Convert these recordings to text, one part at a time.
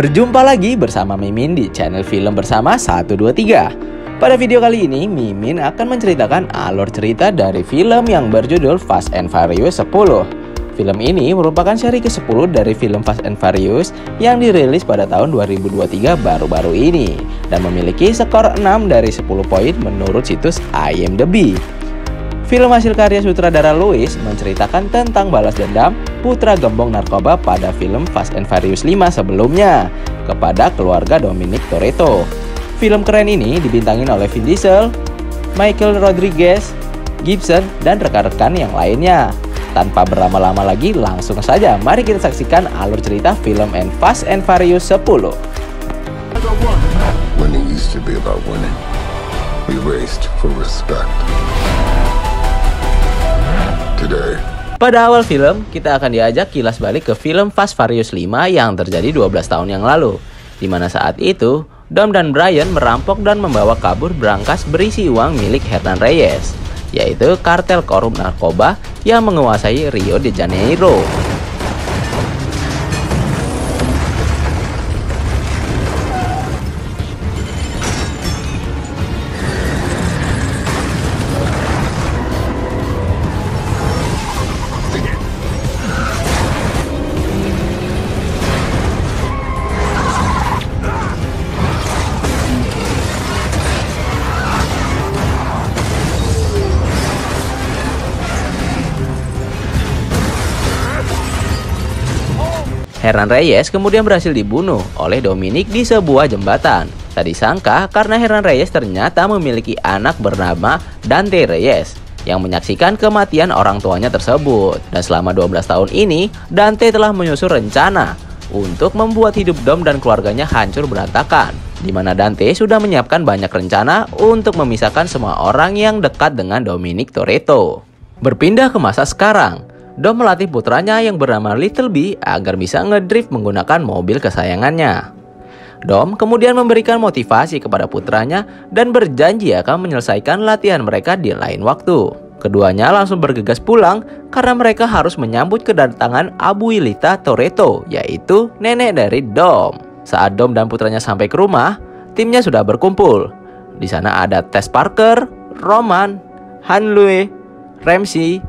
Berjumpa lagi bersama Mimin di channel Film Bersama 123. Pada video kali ini, Mimin akan menceritakan alur cerita dari film yang berjudul Fast and Furious 10. Film ini merupakan seri ke-10 dari film Fast and Furious yang dirilis pada tahun 2023 baru-baru ini dan memiliki skor 6 dari 10 poin menurut situs IMDb. Film hasil karya sutradara Lewis menceritakan tentang balas dendam putra gembong narkoba pada film Fast and Furious 5 sebelumnya kepada keluarga Dominic Toretto. Film keren ini dibintangin oleh Vin Diesel, Michael Rodriguez, Gibson, dan rekan-rekan yang lainnya. Tanpa berlama-lama lagi, langsung saja mari kita saksikan alur cerita film Fast and Furious 10. Winning used to be about winning. We raced for respect. Today. Pada awal film, kita akan diajak kilas balik ke film Fast Furious 5 yang terjadi 12 tahun yang lalu, di mana saat itu Dom dan Brian merampok dan membawa kabur berangkas berisi uang milik Hernan Reyes, yaitu kartel korup narkoba yang menguasai Rio de Janeiro. Hernan Reyes kemudian berhasil dibunuh oleh Dominic di sebuah jembatan. Tak disangka karena Hernan Reyes ternyata memiliki anak bernama Dante Reyes yang menyaksikan kematian orang tuanya tersebut. Dan selama 12 tahun ini, Dante telah menyusun rencana untuk membuat hidup Dom dan keluarganya hancur berantakan, di mana Dante sudah menyiapkan banyak rencana untuk memisahkan semua orang yang dekat dengan Dominic Toretto. Berpindah ke masa sekarang, Dom melatih putranya yang bernama Little B agar bisa ngedrift menggunakan mobil kesayangannya. Dom kemudian memberikan motivasi kepada putranya dan berjanji akan menyelesaikan latihan mereka di lain waktu. Keduanya langsung bergegas pulang karena mereka harus menyambut kedatangan Abuelita Toretto, yaitu nenek dari Dom. Saat Dom dan putranya sampai ke rumah, timnya sudah berkumpul. Di sana ada Tess Parker, Roman, Han Lue, Ramsey,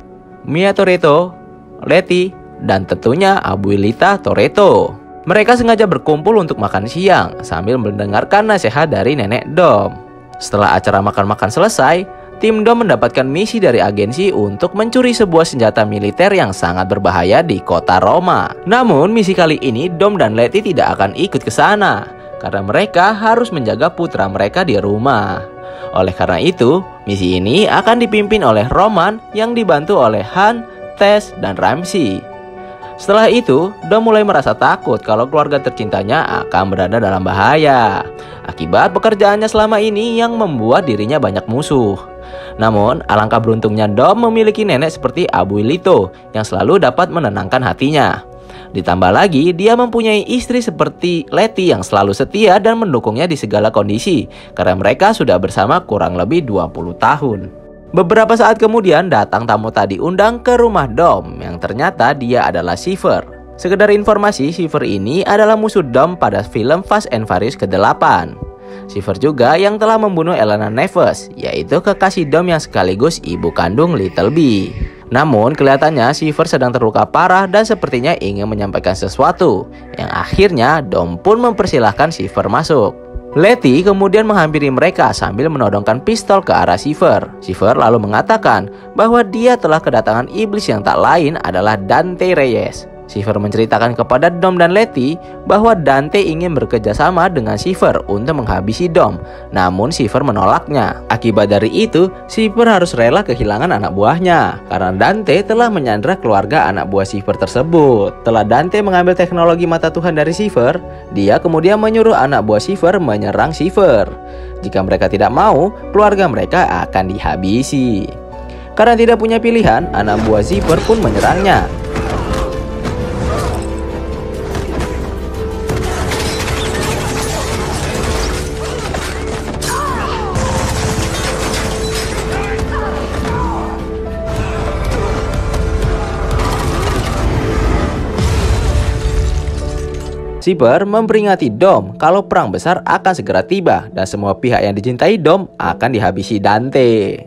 Mia Toretto, Letty, dan tentunya Abuelita Toretto. Mereka sengaja berkumpul untuk makan siang sambil mendengarkan nasihat dari nenek Dom. Setelah acara makan-makan selesai, tim Dom mendapatkan misi dari agensi untuk mencuri sebuah senjata militer yang sangat berbahaya di kota Roma. Namun misi kali ini Dom dan Letty tidak akan ikut ke sana karena mereka harus menjaga putra mereka di rumah. Oleh karena itu, misi ini akan dipimpin oleh Roman yang dibantu oleh Han, Tess, dan Ramsey. Setelah itu, Dom mulai merasa takut kalau keluarga tercintanya akan berada dalam bahaya akibat pekerjaannya selama ini yang membuat dirinya banyak musuh. Namun, alangkah beruntungnya Dom memiliki nenek seperti Abuelito yang selalu dapat menenangkan hatinya. Ditambah lagi, dia mempunyai istri seperti Letty yang selalu setia dan mendukungnya di segala kondisi karena mereka sudah bersama kurang lebih 20 tahun. Beberapa saat kemudian datang tamu tak diundang ke rumah Dom yang ternyata dia adalah Cypher. Sekedar informasi, Cypher ini adalah musuh Dom pada film Fast and Furious ke-8. Cypher juga yang telah membunuh Elena Neves, yaitu kekasih Dom yang sekaligus ibu kandung Little B. Namun kelihatannya Cypher sedang terluka parah dan sepertinya ingin menyampaikan sesuatu, yang akhirnya Dom pun mempersilahkan Cypher masuk. Letty kemudian menghampiri mereka sambil menodongkan pistol ke arah Cypher. Cypher lalu mengatakan bahwa dia telah kedatangan iblis yang tak lain adalah Dante Reyes. Cypher menceritakan kepada Dom dan Letty bahwa Dante ingin bekerja sama dengan Cypher untuk menghabisi Dom. Namun Cypher menolaknya. Akibat dari itu, Cypher harus rela kehilangan anak buahnya karena Dante telah menyandra keluarga anak buah Cypher tersebut. Setelah Dante mengambil teknologi mata Tuhan dari Cypher, dia kemudian menyuruh anak buah Cypher menyerang Cypher. Jika mereka tidak mau, keluarga mereka akan dihabisi. Karena tidak punya pilihan, anak buah Cypher pun menyerangnya. Zipper memperingati Dom kalau perang besar akan segera tiba dan semua pihak yang dicintai Dom akan dihabisi Dante.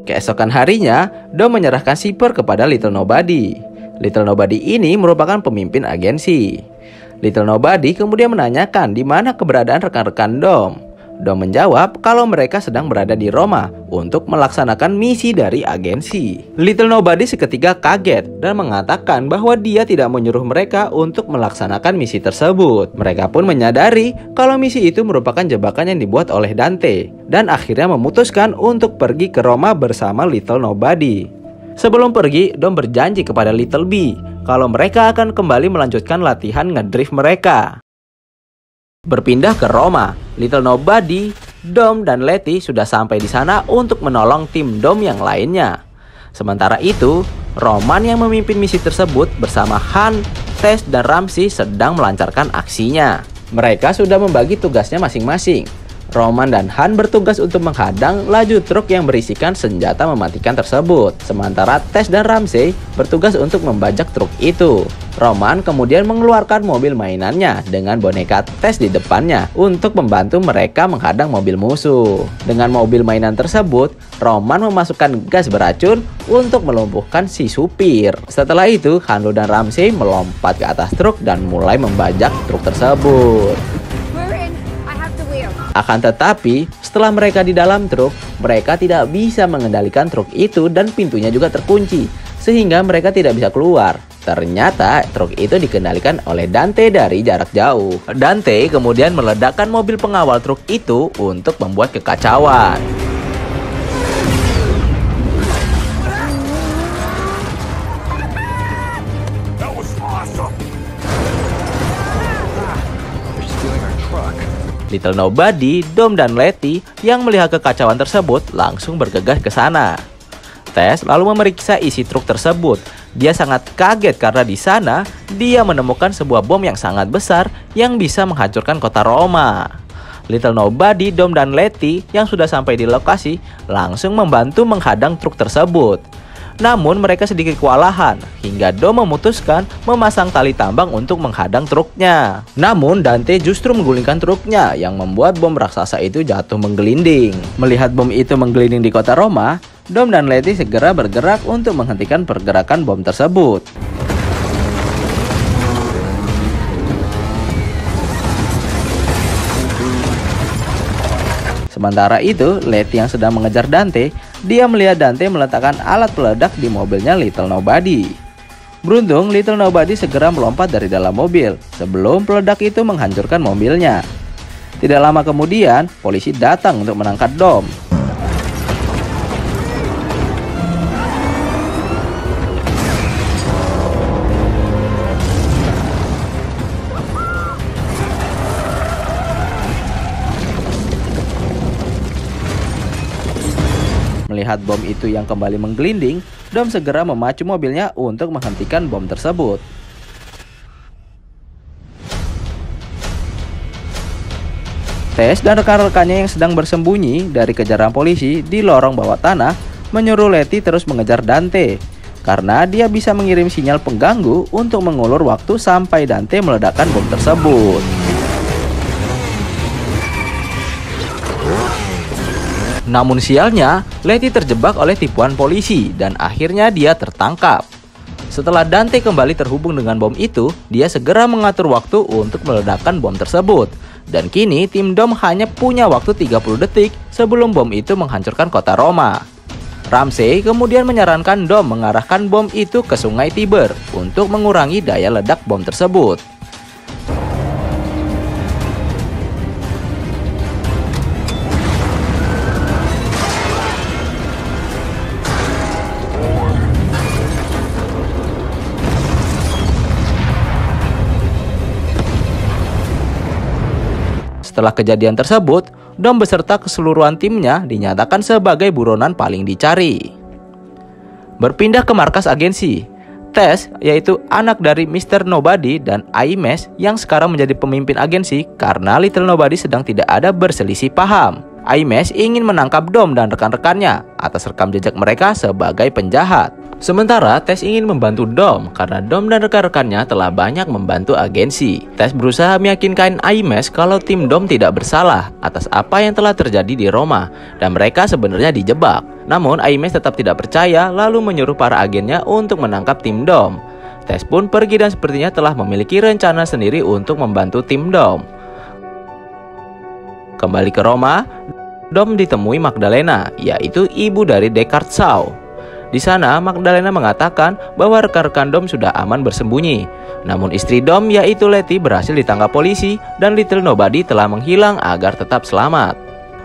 Keesokan harinya, Dom menyerahkan Zipper kepada Little Nobody. Little Nobody ini merupakan pemimpin agensi. Little Nobody kemudian menanyakan di mana keberadaan rekan-rekan Dom. Dom menjawab kalau mereka sedang berada di Roma untuk melaksanakan misi dari agensi. Little Nobody seketika kaget dan mengatakan bahwa dia tidak menyuruh mereka untuk melaksanakan misi tersebut. Mereka pun menyadari kalau misi itu merupakan jebakan yang dibuat oleh Dante dan akhirnya memutuskan untuk pergi ke Roma bersama Little Nobody. Sebelum pergi, Dom berjanji kepada Little B kalau mereka akan kembali melanjutkan latihan ngedrift mereka. Berpindah ke Roma, Little Nobody, Dom, dan Letty sudah sampai di sana untuk menolong tim Dom yang lainnya. Sementara itu, Roman yang memimpin misi tersebut bersama Han, Tess, dan Ramsey sedang melancarkan aksinya. Mereka sudah membagi tugasnya masing-masing. Roman dan Han bertugas untuk menghadang laju truk yang berisikan senjata mematikan tersebut. Sementara Tess dan Ramsey bertugas untuk membajak truk itu. Roman kemudian mengeluarkan mobil mainannya dengan boneka Tess di depannya untuk membantu mereka menghadang mobil musuh. Dengan mobil mainan tersebut, Roman memasukkan gas beracun untuk melumpuhkan si supir. Setelah itu, Han dan Ramsey melompat ke atas truk dan mulai membajak truk tersebut. Akan tetapi, setelah mereka di dalam truk, mereka tidak bisa mengendalikan truk itu dan pintunya juga terkunci, sehingga mereka tidak bisa keluar. Ternyata truk itu dikendalikan oleh Dante dari jarak jauh. Dante kemudian meledakkan mobil pengawal truk itu untuk membuat kekacauan. Little Nobody, Dom, dan Letty yang melihat kekacauan tersebut langsung bergegas ke sana. Tess lalu memeriksa isi truk tersebut. Dia sangat kaget karena di sana dia menemukan sebuah bom yang sangat besar yang bisa menghancurkan kota Roma. Little Nobody, Dom, dan Letty yang sudah sampai di lokasi langsung membantu menghadang truk tersebut. Namun mereka sedikit kewalahan hingga Dom memutuskan memasang tali tambang untuk menghadang truknya. Namun Dante justru menggulingkan truknya yang membuat bom raksasa itu jatuh menggelinding. Melihat bom itu menggelinding di kota Roma, Dom dan Letty segera bergerak untuk menghentikan pergerakan bom tersebut. Sementara itu, Letty yang sedang mengejar Dante, dia melihat Dante meletakkan alat peledak di mobilnya Little Nobody. Beruntung, Little Nobody segera melompat dari dalam mobil sebelum peledak itu menghancurkan mobilnya. Tidak lama kemudian, polisi datang untuk menangkap Dom. Melihat bom itu yang kembali menggelinding, Dom segera memacu mobilnya untuk menghentikan bom tersebut. Tess dan rekan-rekannya yang sedang bersembunyi dari kejaran polisi di lorong bawah tanah menyuruh Letty terus mengejar Dante karena dia bisa mengirim sinyal pengganggu untuk mengulur waktu sampai Dante meledakkan bom tersebut. Namun sialnya, Letty terjebak oleh tipuan polisi dan akhirnya dia tertangkap. Setelah Dante kembali terhubung dengan bom itu, dia segera mengatur waktu untuk meledakkan bom tersebut. Dan kini tim Dom hanya punya waktu 30 detik sebelum bom itu menghancurkan kota Roma. Ramsey kemudian menyarankan Dom mengarahkan bom itu ke sungai Tiber untuk mengurangi daya ledak bom tersebut. Setelah kejadian tersebut, Dom beserta keseluruhan timnya dinyatakan sebagai buronan paling dicari. Berpindah ke markas agensi, Tess, yaitu anak dari Mr. Nobody, dan Aimes yang sekarang menjadi pemimpin agensi karena Little Nobody sedang tidak ada berselisih paham. Aimes ingin menangkap Dom dan rekan-rekannya atas rekam jejak mereka sebagai penjahat. Sementara Tess ingin membantu Dom karena Dom dan rekan-rekannya telah banyak membantu agensi. Tess berusaha meyakinkan Aimes kalau tim Dom tidak bersalah atas apa yang telah terjadi di Roma dan mereka sebenarnya dijebak. Namun Aimes tetap tidak percaya lalu menyuruh para agennya untuk menangkap tim Dom. Tess pun pergi dan sepertinya telah memiliki rencana sendiri untuk membantu tim Dom. Kembali ke Roma, Dom ditemui Magdalena, yaitu ibu dari Deckard Shaw. Di sana, Magdalena mengatakan bahwa rekan-rekan Dom sudah aman bersembunyi. Namun istri Dom, yaitu Letty, berhasil ditangkap polisi dan Little Nobody telah menghilang agar tetap selamat.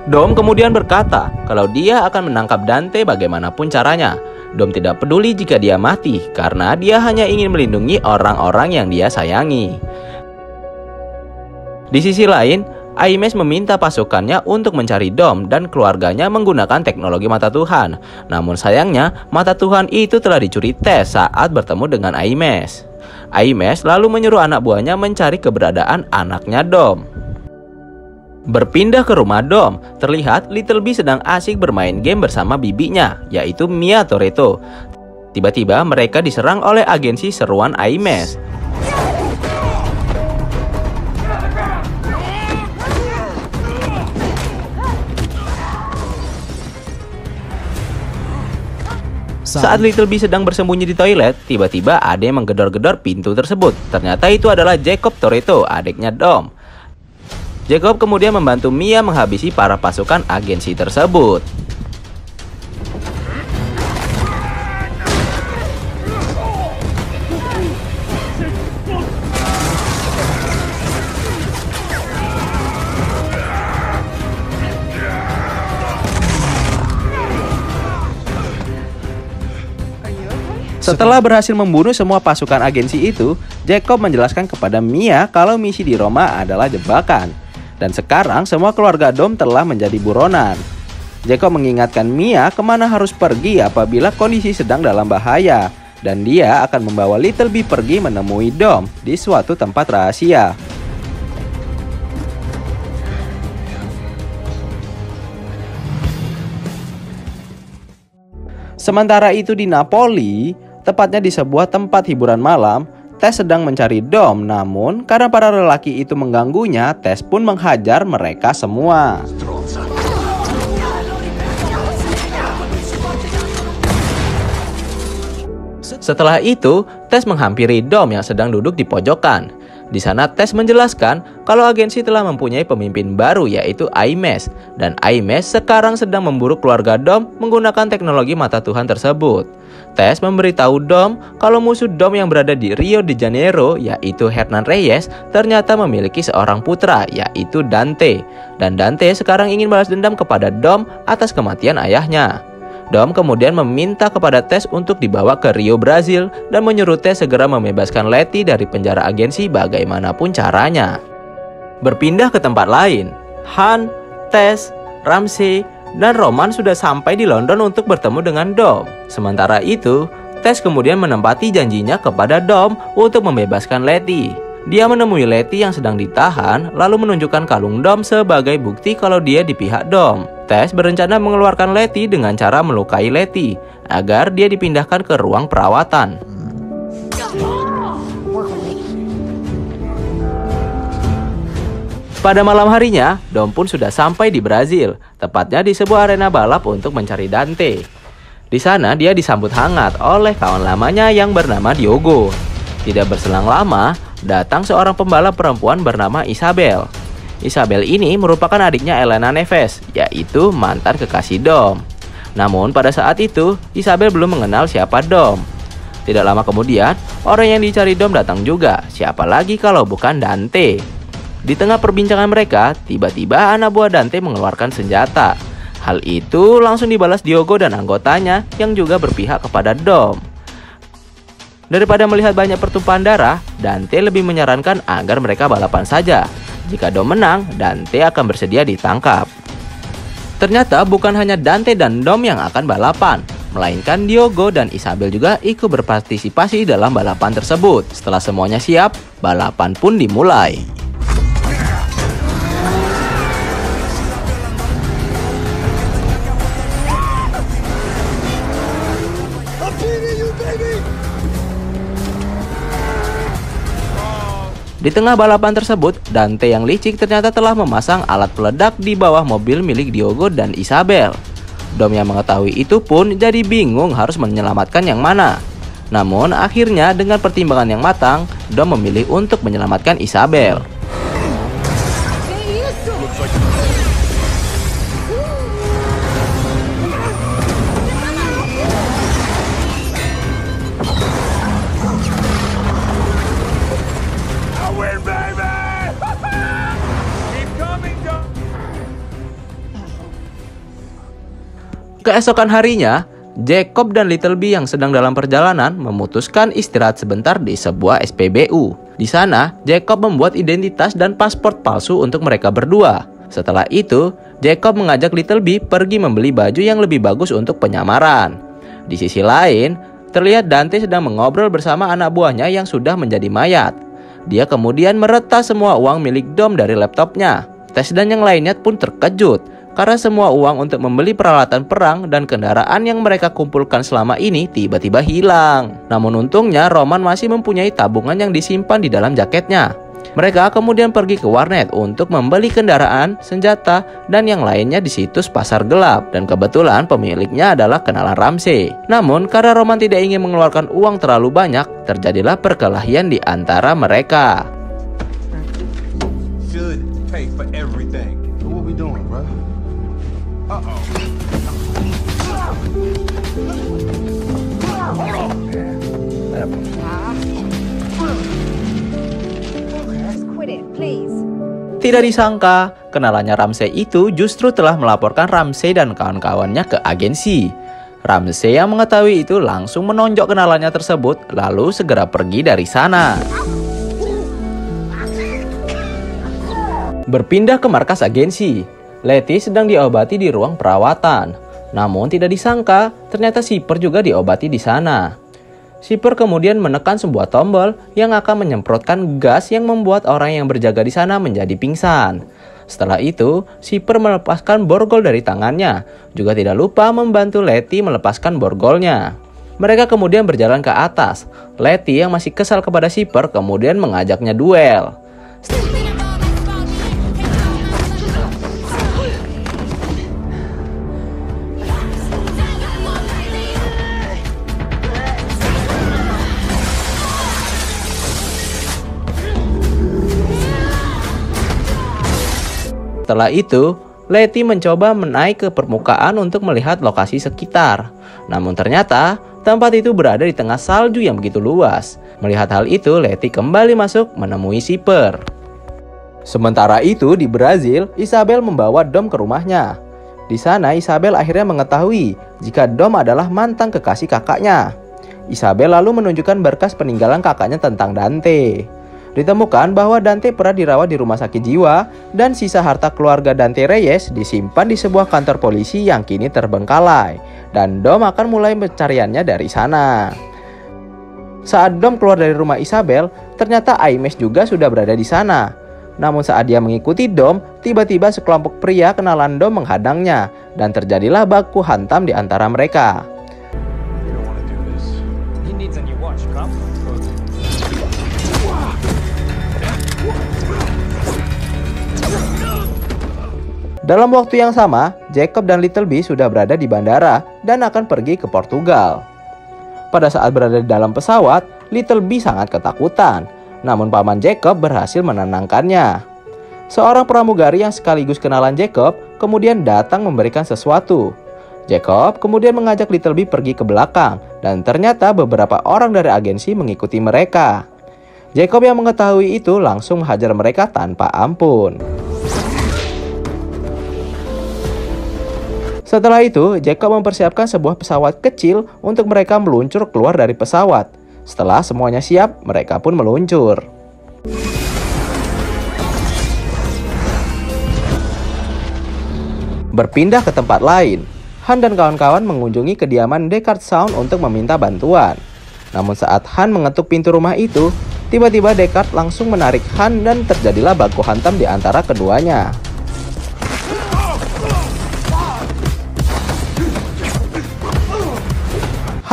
Dom kemudian berkata kalau dia akan menangkap Dante bagaimanapun caranya. Dom tidak peduli jika dia mati karena dia hanya ingin melindungi orang-orang yang dia sayangi. Di sisi lain, Aimes meminta pasukannya untuk mencari Dom dan keluarganya menggunakan teknologi mata Tuhan. Namun sayangnya, mata Tuhan itu telah dicuri Tess saat bertemu dengan Aimes. Aimes lalu menyuruh anak buahnya mencari keberadaan anaknya Dom. Berpindah ke rumah Dom, terlihat Little B sedang asik bermain game bersama bibinya, yaitu Mia Toretto. Tiba-tiba mereka diserang oleh agensi seruan Aimes. Saat Little B sedang bersembunyi di toilet, tiba-tiba ada yang menggedor-gedor pintu tersebut. Ternyata itu adalah Jacob Toretto, adiknya Dom. Jacob kemudian membantu Mia menghabisi para pasukan agensi tersebut. Setelah berhasil membunuh semua pasukan agensi itu, Jacob menjelaskan kepada Mia kalau misi di Roma adalah jebakan. Dan sekarang semua keluarga Dom telah menjadi buronan. Jacob mengingatkan Mia kemana harus pergi apabila kondisi sedang dalam bahaya. Dan dia akan membawa Little B pergi menemui Dom di suatu tempat rahasia. Sementara itu di Napoli, tepatnya di sebuah tempat hiburan malam, Tess sedang mencari Dom. Namun karena para lelaki itu mengganggunya, Tess pun menghajar mereka semua. Setelah itu, Tess menghampiri Dom yang sedang duduk di pojokan. Di sana Tess menjelaskan kalau agensi telah mempunyai pemimpin baru, yaitu Aimes. Dan Aimes sekarang sedang memburu keluarga Dom menggunakan teknologi mata Tuhan tersebut. Tess memberitahu Dom kalau musuh Dom yang berada di Rio de Janeiro, yaitu Hernan Reyes, ternyata memiliki seorang putra, yaitu Dante. Dan Dante sekarang ingin balas dendam kepada Dom atas kematian ayahnya. Dom kemudian meminta kepada Tess untuk dibawa ke Rio, Brazil, dan menyuruh Tess segera membebaskan Letty dari penjara agensi bagaimanapun caranya. Berpindah ke tempat lain, Han, Tess, Ramsey, dan Roman sudah sampai di London untuk bertemu dengan Dom. Sementara itu, Tess kemudian menempati janjinya kepada Dom untuk membebaskan Letty. Dia menemui Letty yang sedang ditahan, lalu menunjukkan kalung Dom sebagai bukti kalau dia di pihak Dom. Tess berencana mengeluarkan Letty dengan cara melukai Letty, agar dia dipindahkan ke ruang perawatan. Pada malam harinya, Dom pun sudah sampai di Brazil, tepatnya di sebuah arena balap untuk mencari Dante. Di sana dia disambut hangat oleh kawan lamanya yang bernama Diogo. Tidak berselang lama, datang seorang pembalap perempuan bernama Isabel. Isabel ini merupakan adiknya Elena Neves, yaitu mantan kekasih Dom. Namun pada saat itu, Isabel belum mengenal siapa Dom. Tidak lama kemudian, orang yang dicari Dom datang juga, siapa lagi kalau bukan Dante. Di tengah perbincangan mereka, tiba-tiba anak buah Dante mengeluarkan senjata. Hal itu langsung dibalas Diogo dan anggotanya yang juga berpihak kepada Dom. Daripada melihat banyak pertumpahan darah, Dante lebih menyarankan agar mereka balapan saja. Jika Dom menang, Dante akan bersedia ditangkap. Ternyata bukan hanya Dante dan Dom yang akan balapan, melainkan Diogo dan Isabel juga ikut berpartisipasi dalam balapan tersebut. Setelah semuanya siap, balapan pun dimulai. Di tengah balapan tersebut, Dante yang licik ternyata telah memasang alat peledak di bawah mobil milik Diogo dan Isabel. Dom yang mengetahui itu pun jadi bingung harus menyelamatkan yang mana. Namun akhirnya dengan pertimbangan yang matang, Dom memilih untuk menyelamatkan Isabel. Keesokan harinya, Jacob dan Little B yang sedang dalam perjalanan memutuskan istirahat sebentar di sebuah SPBU. Di sana, Jacob membuat identitas dan paspor palsu untuk mereka berdua. Setelah itu, Jacob mengajak Little B pergi membeli baju yang lebih bagus untuk penyamaran. Di sisi lain, terlihat Dante sedang mengobrol bersama anak buahnya yang sudah menjadi mayat. Dia kemudian meretas semua uang milik Dom dari laptopnya. Tess dan yang lainnya pun terkejut karena semua uang untuk membeli peralatan perang dan kendaraan yang mereka kumpulkan selama ini tiba-tiba hilang. Namun untungnya Roman masih mempunyai tabungan yang disimpan di dalam jaketnya. Mereka kemudian pergi ke warnet untuk membeli kendaraan, senjata, dan yang lainnya di situs pasar gelap. Dan kebetulan pemiliknya adalah kenalan Ramsey. Namun karena Roman tidak ingin mengeluarkan uang terlalu banyak, terjadilah perkelahian di antara mereka. Should pay for everything. What we doing, bro? Tidak disangka, kenalannya Ramsey itu justru telah melaporkan Ramsey dan kawan-kawannya ke agensi. Ramsey yang mengetahui itu langsung menonjok kenalannya tersebut, lalu segera pergi dari sana. Berpindah ke markas agensi, Letty sedang diobati di ruang perawatan. Namun tidak disangka, ternyata Shipper juga diobati di sana. Shipper kemudian menekan sebuah tombol yang akan menyemprotkan gas yang membuat orang yang berjaga di sana menjadi pingsan. Setelah itu, Shipper melepaskan borgol dari tangannya. Juga tidak lupa membantu Letty melepaskan borgolnya. Mereka kemudian berjalan ke atas. Letty yang masih kesal kepada Shipper kemudian mengajaknya duel. Setelah itu, Letty mencoba menaik ke permukaan untuk melihat lokasi sekitar. Namun ternyata, tempat itu berada di tengah salju yang begitu luas. Melihat hal itu, Letty kembali masuk menemui Shipper. Sementara itu, di Brazil, Isabel membawa Dom ke rumahnya. Di sana, Isabel akhirnya mengetahui jika Dom adalah mantan kekasih kakaknya. Isabel lalu menunjukkan berkas peninggalan kakaknya tentang Dante. Ditemukan bahwa Dante pernah dirawat di rumah sakit jiwa dan sisa harta keluarga Dante Reyes disimpan di sebuah kantor polisi yang kini terbengkalai. Dan Dom akan mulai pencariannya dari sana. Saat Dom keluar dari rumah Isabel, ternyata Aimes juga sudah berada di sana. Namun saat dia mengikuti Dom, tiba-tiba sekelompok pria kenalan Dom menghadangnya dan terjadilah baku hantam di antara mereka. Dalam waktu yang sama, Jacob dan Little B sudah berada di bandara dan akan pergi ke Portugal. Pada saat berada di dalam pesawat, Little B sangat ketakutan. Namun paman Jacob berhasil menenangkannya. Seorang pramugari yang sekaligus kenalan Jacob kemudian datang memberikan sesuatu. Jacob kemudian mengajak Little B pergi ke belakang dan ternyata beberapa orang dari agensi mengikuti mereka. Jacob yang mengetahui itu langsung menghajar mereka tanpa ampun. Setelah itu, Jacob mempersiapkan sebuah pesawat kecil untuk mereka meluncur keluar dari pesawat. Setelah semuanya siap, mereka pun meluncur. Berpindah ke tempat lain, Han dan kawan-kawan mengunjungi kediaman Deckard Sound untuk meminta bantuan. Namun saat Han mengetuk pintu rumah itu, tiba-tiba Deckard langsung menarik Han dan terjadilah baku hantam di antara keduanya.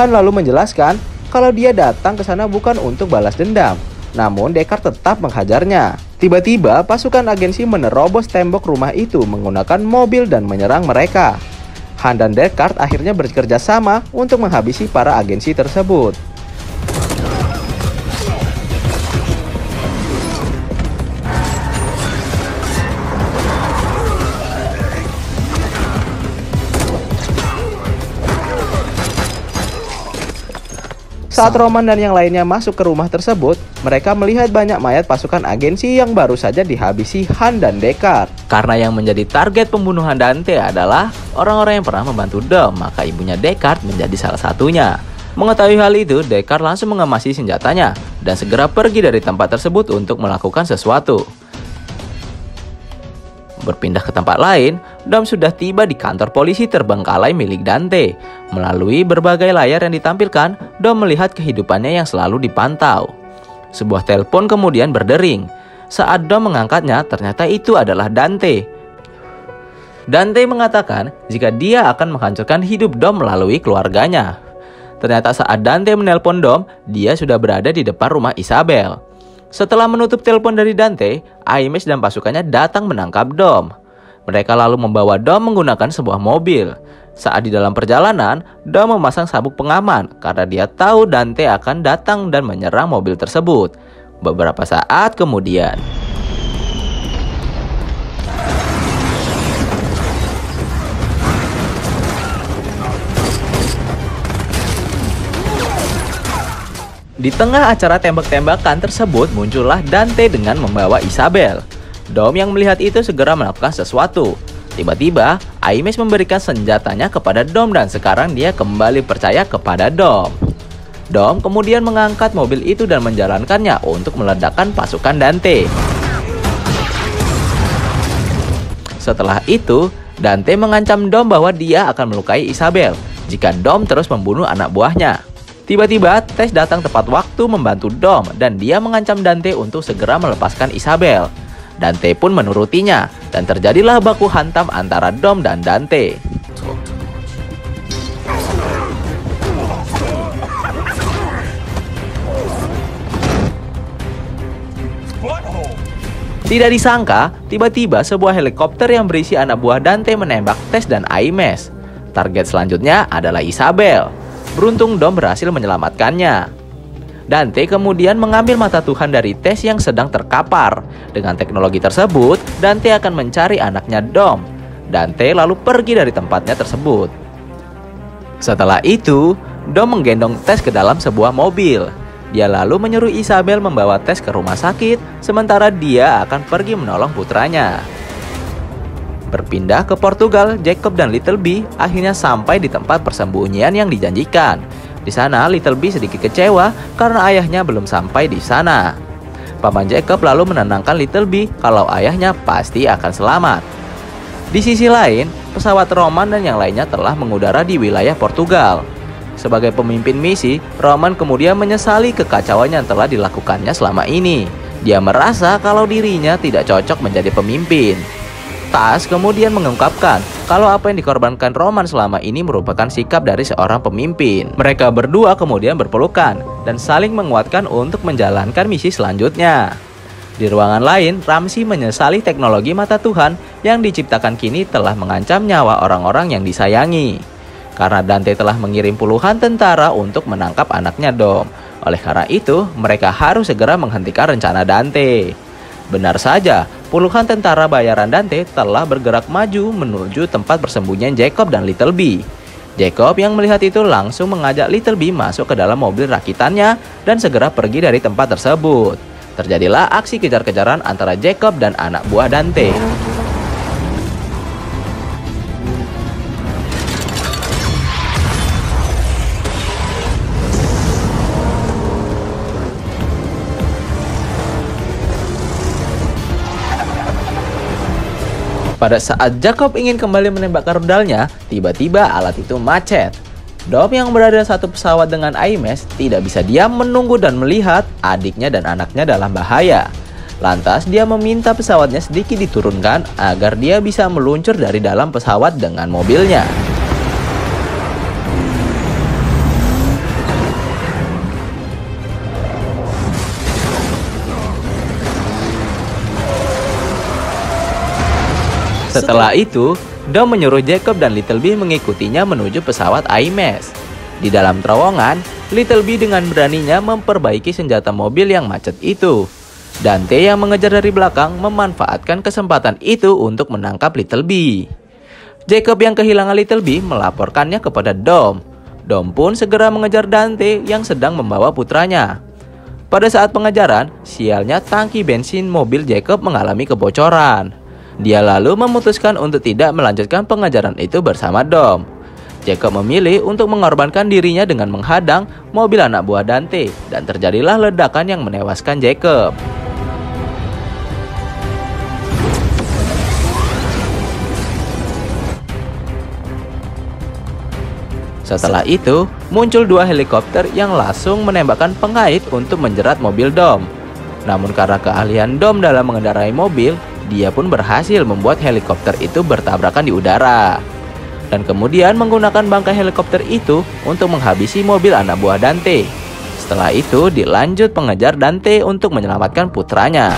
Han lalu menjelaskan kalau dia datang ke sana bukan untuk balas dendam, namun Deckard tetap menghajarnya. Tiba-tiba pasukan agensi menerobos tembok rumah itu menggunakan mobil dan menyerang mereka. Han dan Deckard akhirnya bekerja sama untuk menghabisi para agensi tersebut. Saat Roman dan yang lainnya masuk ke rumah tersebut, mereka melihat banyak mayat pasukan agensi yang baru saja dihabisi Han dan Deckard. Karena yang menjadi target pembunuhan Dante adalah orang-orang yang pernah membantu Dom, maka ibunya Deckard menjadi salah satunya. Mengetahui hal itu, Deckard langsung mengemasi senjatanya dan segera pergi dari tempat tersebut untuk melakukan sesuatu. Berpindah ke tempat lain, Dom sudah tiba di kantor polisi terbengkalai milik Dante. Melalui berbagai layar yang ditampilkan, Dom melihat kehidupannya yang selalu dipantau. Sebuah telepon kemudian berdering. Saat Dom mengangkatnya, ternyata itu adalah Dante. Dante mengatakan jika dia akan menghancurkan hidup Dom melalui keluarganya. Ternyata saat Dante menelpon Dom, dia sudah berada di depan rumah Isabel. Setelah menutup telepon dari Dante, Aimes dan pasukannya datang menangkap Dom. Mereka lalu membawa Dom menggunakan sebuah mobil. Saat di dalam perjalanan, Dom memasang sabuk pengaman karena dia tahu Dante akan datang dan menyerang mobil tersebut. Beberapa saat kemudian, di tengah acara tembak-tembakan tersebut muncullah Dante dengan membawa Isabel. Dom yang melihat itu segera melakukan sesuatu. Tiba-tiba, Aimes memberikan senjatanya kepada Dom dan sekarang dia kembali percaya kepada Dom. Dom kemudian mengangkat mobil itu dan menjalankannya untuk meledakkan pasukan Dante. Setelah itu, Dante mengancam Dom bahwa dia akan melukai Isabel jika Dom terus membunuh anak buahnya. Tiba-tiba, Tess datang tepat waktu membantu Dom dan dia mengancam Dante untuk segera melepaskan Isabel. Dante pun menurutinya dan terjadilah baku hantam antara Dom dan Dante. Tidak disangka, tiba-tiba sebuah helikopter yang berisi anak buah Dante menembak Tess dan Aimes. Target selanjutnya adalah Isabel. Beruntung Dom berhasil menyelamatkannya. Dante kemudian mengambil mata Tuhan dari Tess yang sedang terkapar. Dengan teknologi tersebut, Dante akan mencari anaknya Dom. Dante lalu pergi dari tempatnya tersebut. Setelah itu, Dom menggendong Tess ke dalam sebuah mobil. Dia lalu menyuruh Isabel membawa Tess ke rumah sakit, sementara dia akan pergi menolong putranya. Berpindah ke Portugal, Jacob dan Little B akhirnya sampai di tempat persembunyian yang dijanjikan. Di sana, Little B sedikit kecewa karena ayahnya belum sampai di sana. Paman Jacob lalu menenangkan Little B kalau ayahnya pasti akan selamat. Di sisi lain, pesawat Roman dan yang lainnya telah mengudara di wilayah Portugal. Sebagai pemimpin misi, Roman kemudian menyesali kekacauan yang telah dilakukannya selama ini. Dia merasa kalau dirinya tidak cocok menjadi pemimpin. Tas kemudian mengungkapkan kalau apa yang dikorbankan Roman selama ini merupakan sikap dari seorang pemimpin. Mereka berdua kemudian berpelukan dan saling menguatkan untuk menjalankan misi selanjutnya. Di ruangan lain, Ramsey menyesali teknologi mata Tuhan yang diciptakan kini telah mengancam nyawa orang-orang yang disayangi. Karena Dante telah mengirim puluhan tentara untuk menangkap anaknya Dom. Oleh karena itu, mereka harus segera menghentikan rencana Dante. Benar saja, puluhan tentara bayaran Dante telah bergerak maju menuju tempat persembunyian Jacob dan Little B. Jacob yang melihat itu langsung mengajak Little B masuk ke dalam mobil rakitannya dan segera pergi dari tempat tersebut. Terjadilah aksi kejar-kejaran antara Jacob dan anak buah Dante. Pada saat Jacob ingin kembali menembakkan rudalnya, tiba-tiba alat itu macet. Dom yang berada satu pesawat dengan Aimes tidak bisa diam menunggu dan melihat adiknya dan anaknya dalam bahaya. Lantas dia meminta pesawatnya sedikit diturunkan agar dia bisa meluncur dari dalam pesawat dengan mobilnya. Setelah itu, Dom menyuruh Jacob dan Little B mengikutinya menuju pesawat IMAX. Di dalam terowongan, Little B dengan beraninya memperbaiki senjata mobil yang macet itu. Dante yang mengejar dari belakang memanfaatkan kesempatan itu untuk menangkap Little B. Jacob yang kehilangan Little B melaporkannya kepada Dom. Dom pun segera mengejar Dante yang sedang membawa putranya. Pada saat pengejaran, sialnya tangki bensin mobil Jacob mengalami kebocoran. Dia lalu memutuskan untuk tidak melanjutkan pengejaran itu bersama Dom. Jacob memilih untuk mengorbankan dirinya dengan menghadang mobil anak buah Dante, dan terjadilah ledakan yang menewaskan Jacob. Setelah itu, muncul dua helikopter yang langsung menembakkan pengait untuk menjerat mobil Dom. Namun karena keahlian Dom dalam mengendarai mobil, dia pun berhasil membuat helikopter itu bertabrakan di udara. Dan kemudian menggunakan bangkai helikopter itu untuk menghabisi mobil anak buah Dante. Setelah itu dilanjut pengejar Dante untuk menyelamatkan putranya.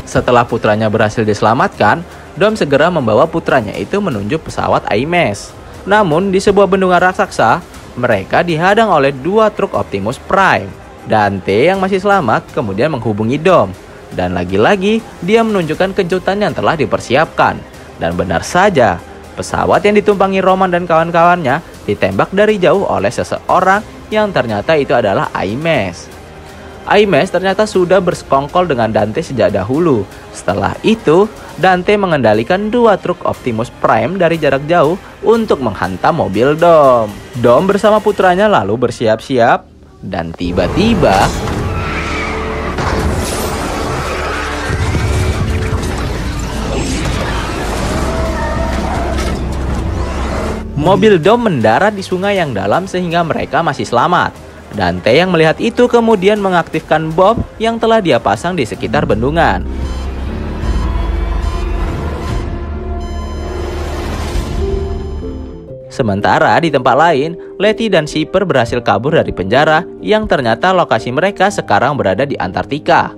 Setelah putranya berhasil diselamatkan, Dom segera membawa putranya itu menuju pesawat IMAX. Namun di sebuah bendungan raksasa, mereka dihadang oleh dua truk Optimus Prime. Dante yang masih selamat kemudian menghubungi Dom. Dan lagi-lagi dia menunjukkan kejutan yang telah dipersiapkan. Dan benar saja, pesawat yang ditumpangi Roman dan kawan-kawannya ditembak dari jauh oleh seseorang yang ternyata itu adalah IMAX. IMAX ternyata sudah bersekongkol dengan Dante sejak dahulu. Setelah itu, Dante mengendalikan dua truk Optimus Prime dari jarak jauh untuk menghantam mobil Dom. Dom bersama putranya lalu bersiap-siap, dan tiba-tiba mobil Dom mendarat di sungai yang dalam sehingga mereka masih selamat. Dante yang melihat itu kemudian mengaktifkan bom yang telah dia pasang di sekitar bendungan. Sementara di tempat lain, Letty dan Shipper berhasil kabur dari penjara yang ternyata lokasi mereka sekarang berada di Antartika.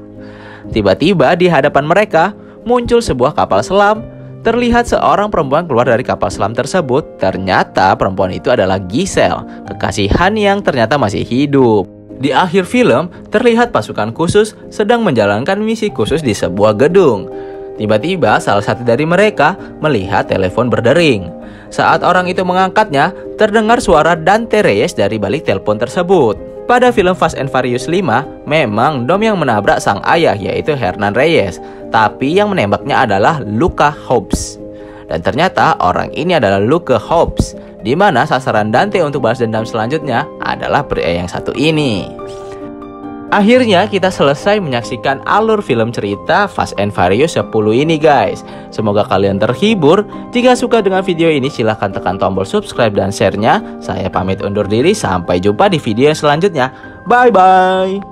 Tiba-tiba di hadapan mereka muncul sebuah kapal selam. Terlihat seorang perempuan keluar dari kapal selam tersebut. Ternyata perempuan itu adalah Giselle, kekasih Han yang ternyata masih hidup. Di akhir film, terlihat pasukan khusus sedang menjalankan misi khusus di sebuah gedung. Tiba-tiba salah satu dari mereka melihat telepon berdering. Saat orang itu mengangkatnya, terdengar suara Dante Reyes dari balik telepon tersebut. Pada film Fast and Furious 5, memang Dom yang menabrak sang ayah yaitu Hernan Reyes, tapi yang menembaknya adalah Luca Hobbs. Dan ternyata orang ini adalah Luca Hobbs, di mana sasaran Dante untuk balas dendam selanjutnya adalah pria yang satu ini. Akhirnya kita selesai menyaksikan alur film cerita Fast and Furious 10 ini guys. Semoga kalian terhibur. Jika suka dengan video ini silahkan tekan tombol subscribe dan share-nya. Saya pamit undur diri, sampai jumpa di video selanjutnya. Bye bye.